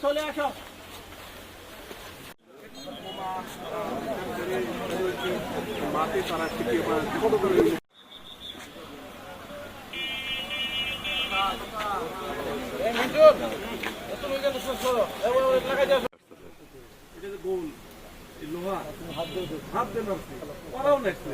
চলে আসো। মাটি তারা শিখিয়ে কত করে হাত দিয়ে ওরাও next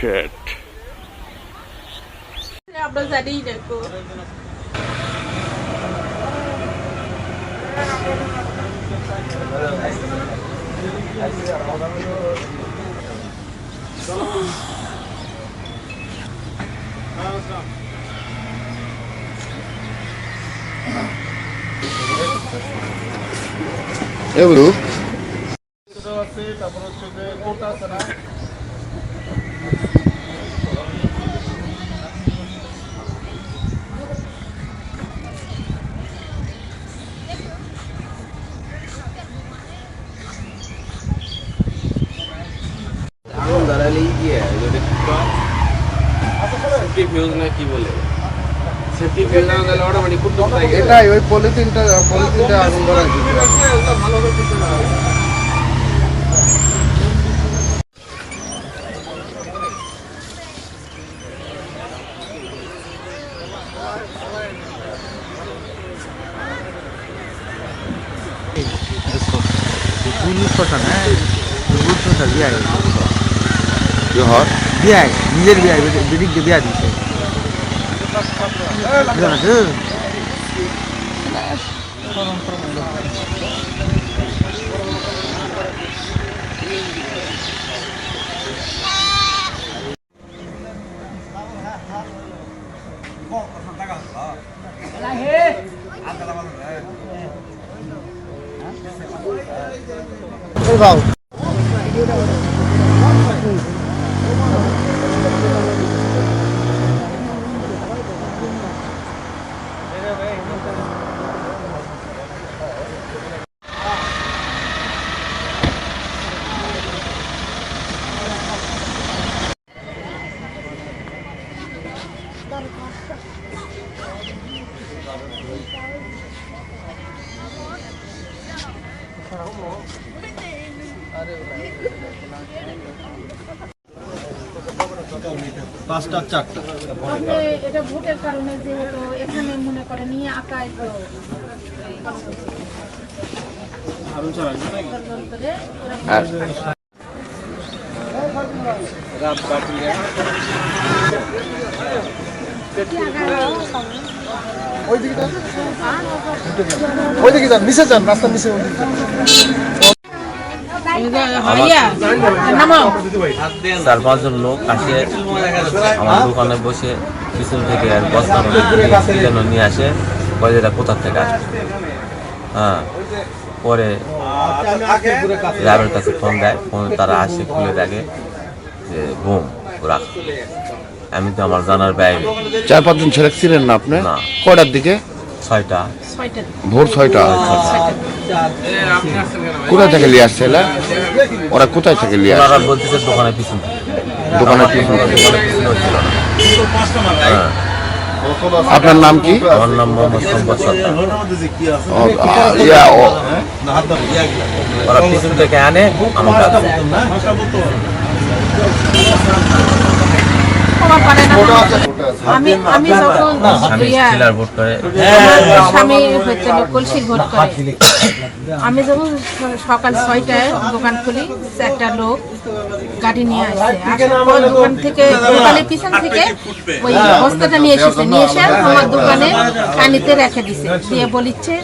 Shit. Abang tadi dah ko. Ya bro. এটাই ওই পলিথিনটা আগুন ধরা নিজের বিয়ে বেদিক বিয়া দিচ্ছে পাঁচটা চারটা এটা ভোটের কারণে যেহেতু এখানে মনে করে নিয়ে আকায় তো ওইদিকে যান নিচে যান রাস্তার নিচে চার পাঁচজন লোক আসে আমার দোকানে বসে পিছন থেকে বস্তা যেন নিয়ে আসে পরে যেটা কোথার থেকে আসবে। হ্যাঁ, পরে র্যাবের কাছে ফোন দেয়, ফোন তারা আসে খুলে দেখে যে বোম রাখ। আমি তো আমার জানার বাইরে। 4-5 জন ছেলে ছিলেন না আপনি? না। কটার দিকে? 6টা, ভোর 6টা। কোথা থেকে নিয়ে আসছে ওরা? কোথায় থেকে নিয়ে আসছে? ওরা বলতেছে দোকানের পিছন থেকে। দোকানের পিছন থেকে। ছিল না। হ্যাঁ। আপনার নাম কি? আমার নাম মোহাম্মদ সম্পদ সরকার। ওরা পিছন থেকে আনে আমার কাছে। আমি যখন ভোট করে স্বামী কলসির ভোট করে, আমি যখন সকাল 6টায় দোকান খুলি, একটা লোক গাড়ি নিয়ে আসে, আসার পর দোকান থেকে দোকানের পিছন থেকে ওই বস্তাটা নিয়ে এসে আমার দোকানে কানিতে রেখে দিছে, দিয়ে বলিচ্ছে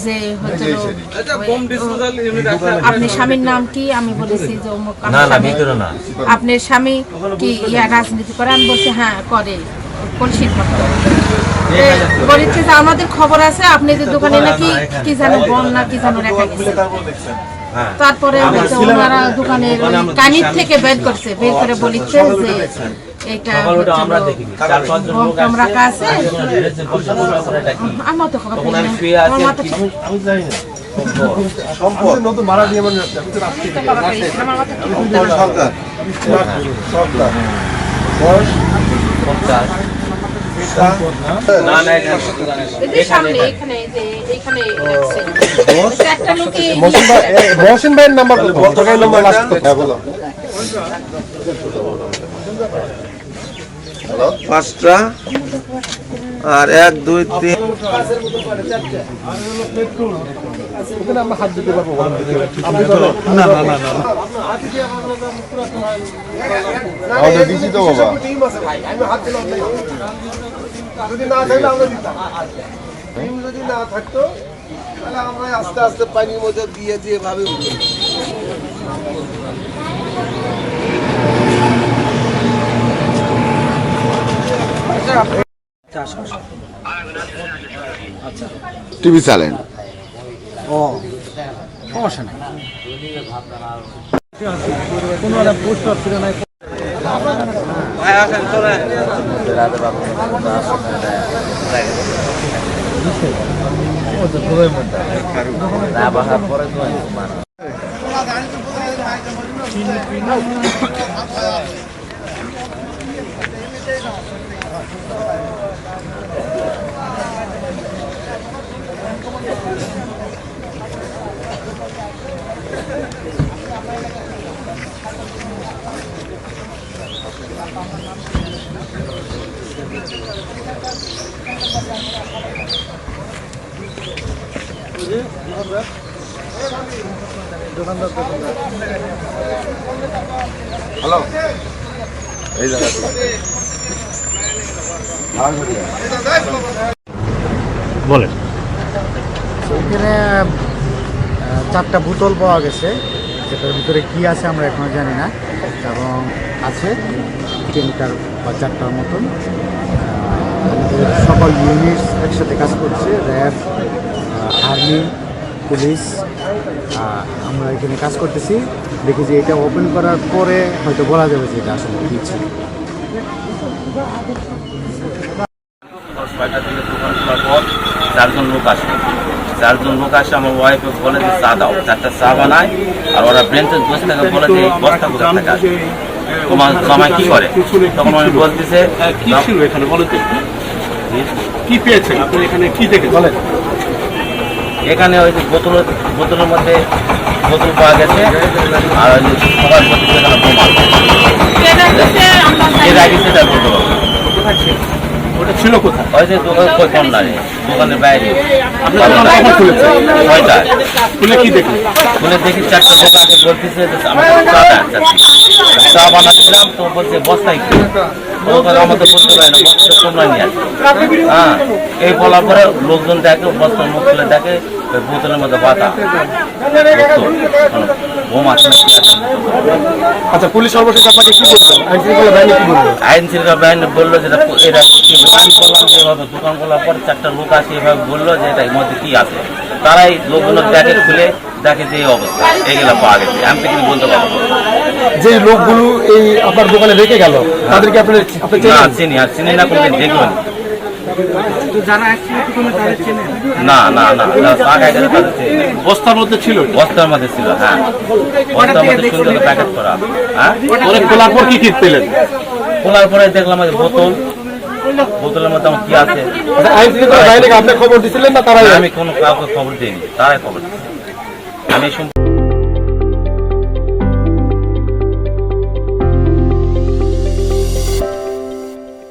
যে হচ্ছে আপনার স্বামীর নাম কি? আমি বলেছি যে আপনার স্বামী কি রাজনীতি করে? আমি বলছি হ্যাঁ করে, কলসির ভোট করে। বলেছে যে আমাদের খবর আছে আপনাদের দোকানে নাকি কি জানো বন না কি জানো রেখা গেছে। তারপরে ওনারা দোকানের কানির থেকে বের করছে, বের করে বলেছে যে এইটা বম রাখা আছে। আমার তো খবর নতুন ভাড়া দিয়ে মানে মহসিন ভাইয়ের নাম্বার বলো। 5টা আর 1 2 3 আমরা হাত দিতে পারবো দিচ্ছি তো বাবা, যদি না থাকলে আমরা দিতাম, যদি না থাকতো তাহলে আমরা আস্তে আস্তে পানির মধ্যে দিয়ে দিয়ে ভাবে টিভি চালেন। সমস্যা নেই, কোনো একটা পোস্ট অফিস নাই। হ্যালো, এই জায়গা বলেন। এখানে 4টা বোতল পাওয়া গেছে, যেটার ভিতরে কি আছে আমরা এখনো জানি না, এবং আছে 3টার বা 4টার মতন। আমাদের সকল ইউনিটস একসাথে কাজ করছে, র্যাব, আর্মি, পুলিশ, আমরা এখানে কাজ করতেছি। দেখি যে এটা ওপেন করার পরে হয়তো বলা যাবে যে এটা আসলে কী ছিল। 6টার দিকে দোকান খোলার পর 4জন লোক আসে। 4জন লোক আসে, আমার ওয়াইফে বলে যে চা দাও, 4টা চা বানায়। আর ওরা ব্রেঞ্চের বসে থেকে বলে যে বস্তা কোথা থেকে আসে, তোমার জামাই কি করে? তখন আমি বলতেছে কি ছিল এখানে, বলে কি পেয়েছেন আপনি এখানে, কি দেখে বলেন। এখানে ওই যে বোতলের মধ্যে বোতল পাওয়া গেছে, আর ওই যে সবার মধ্যে সেখানে বোমা এর আগে সেটা বলতে পারবো। ওটা ছিল কোথায়? ওই যে দোকানের বাইরে। খুলে কি দেখি? খুলে দেখি 4টা লোক আছে, বলতেছে চা বানাচ্ছিলাম, তো বলছে বস্তায় কি আমাদের বলতে পারে না, বস্তা তোমরা নিয়ে আসে। হ্যাঁ, এই বলার পরে লোকজন দেখে, বস্তার মুখ খুলে দেখে বোতলের মধ্যে বাতা বোম আছে। আচ্ছা, পুলিশ সর্বশেষ আপনাকে কি বললো? আইন শৃঙ্খলা বাহিনী বললো যেটা এটা কি আমি বললাম যে এভাবে দোকান খোলার পর 4টা লোক আসে, এভাবে বললো যে এটার মধ্যে কি আছে। তারাই লোকগুলো দেখে, খুলে দেখে যে এই অবস্থা, এইগুলো পাওয়া গেছে। আমি তো কিন্তু বলতে পারবো যে লোকগুলো এই আপনার দোকানে রেখে গেল, তাদেরকে আপনি চিনি আর চিনি না, কোনদিন দেখবেন না। না না, বস্তার মধ্যে ছিল, বস্তার মধ্যে ছিল। হ্যাঁ, বস্তার মধ্যে সুন্দর প্যাকেট করা। হ্যাঁ, খোলার পর কি কি পেলেন? খোলার পরে দেখলাম বোতলের মধ্যে আমার কি আছে। আপনি খবর দিচ্ছিলেন না? তারা আমি কোনো কাউকে খবর দিইনি, তারাই খবর দিচ্ছে। আমি